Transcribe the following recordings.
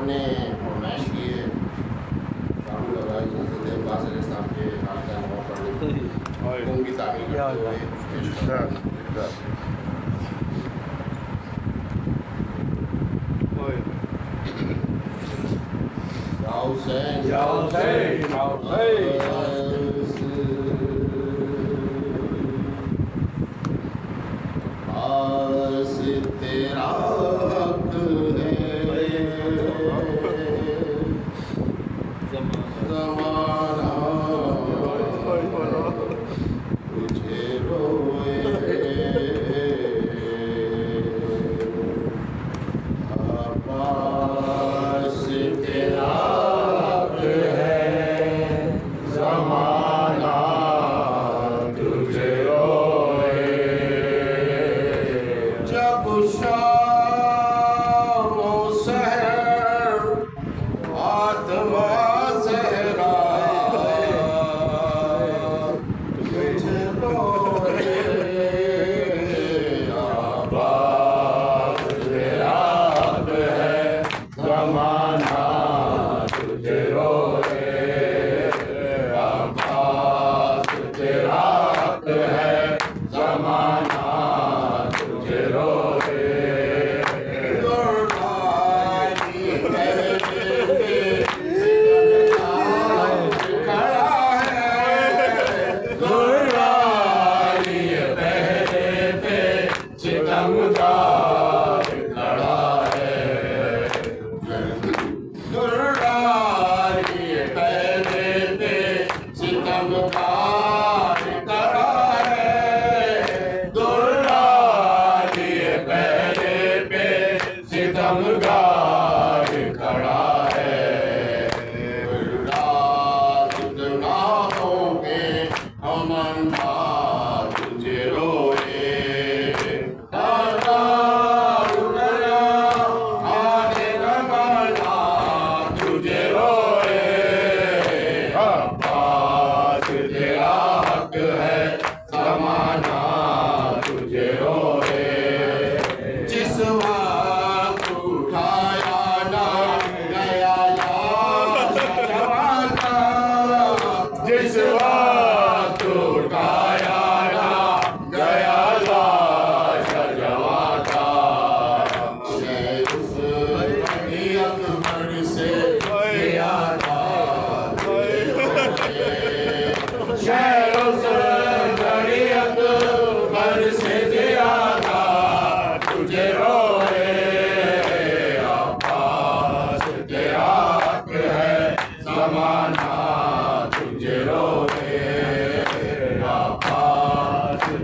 ने फरमाइश की है राहुल और देव बासर इस्लाम के हालत पढ़ने उनकी तामील करते हुए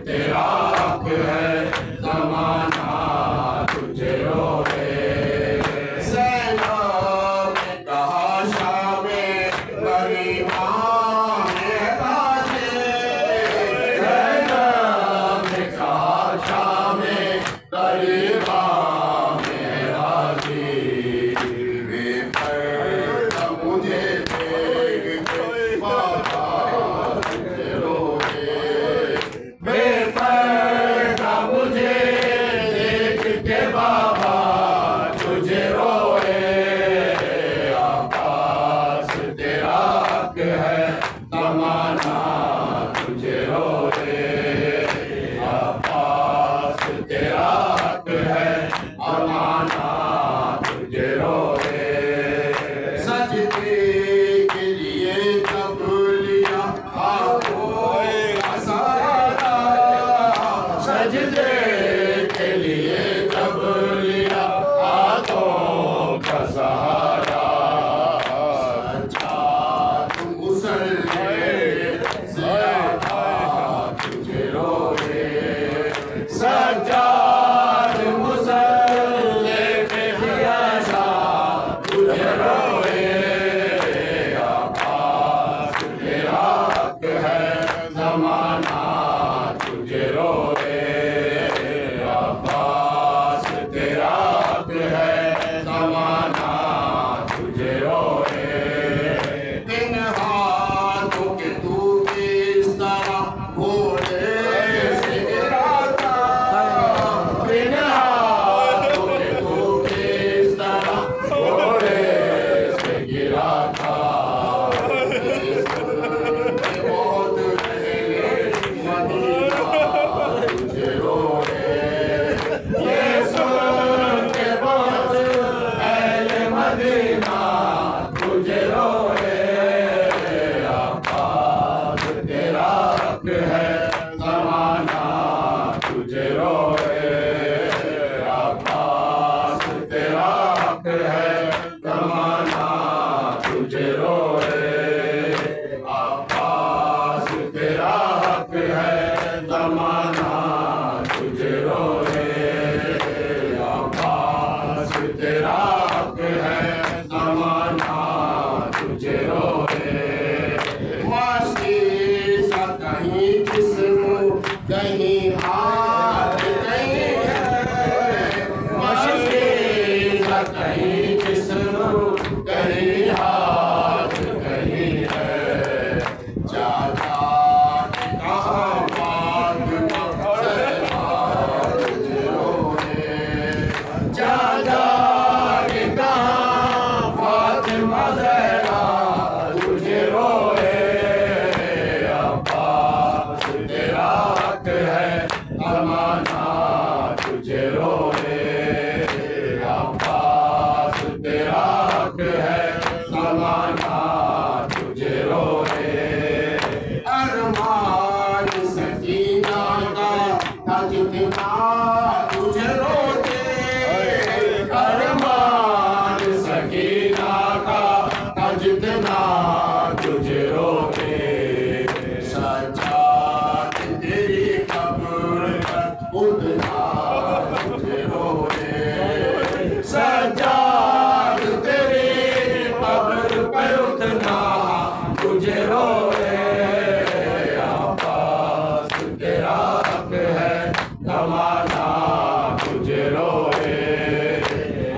तेरा हक है ज़माना तुझे रोए आवाज़ तेरा हक है ज़माना तुझे रोए जब सज्जाद मुसल्ले पे दिया तेरा हक है ज़माना तुझे रोए। मस्ती सा कहीं जिस्म कहीं हाथ कहीं है, मस्ती सा कहीं जिस्म कहीं हाथ कहीं है। जाता कहाँ फातिमा ज़हरा तुझे रोए। जाता कहाँ फातिमा ज़हरा तुझे रोए। अब्बास तेरा हक है ज़माना तुझे रोए। अब्बास तेरा हक है ज़माना तुझे रोए। अरमान सकीना का था जितना तुझे रोते। अरमान सकीना का था जितना तुझे रोते। सज्जाद तेरी कब्र पर उतना तुझे रोए। सज्जाद तेरी कब्र पर उतना तुझे रोए। अब्बास तेरा हक है ज़माना तुझे रोए।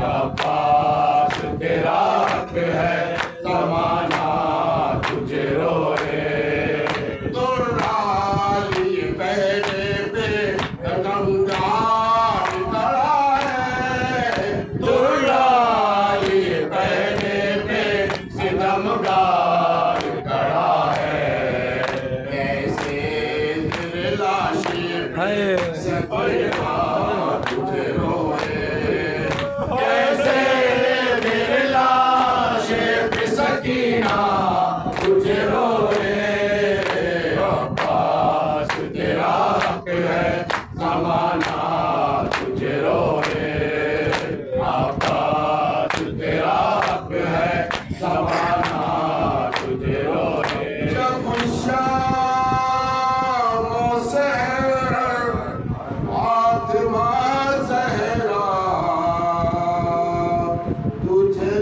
अब्बास तेरा हक है ज़माना तुझे रोए। दुर्राली पहले पे गंगार खड़ा है। दुर्राली पहले पे सितमगार खड़ा है। कैसे दिल लाशें सपना तुझे रोए। कैसे दिल लाशें सकीना तुझे रोए। अब्बास तेरा हक है ज़माना तुझे रोए। अब्बास तेरा हक है ज़माना तुझे रोए। जब शाम सहर फातिमा ज़हरा तुझे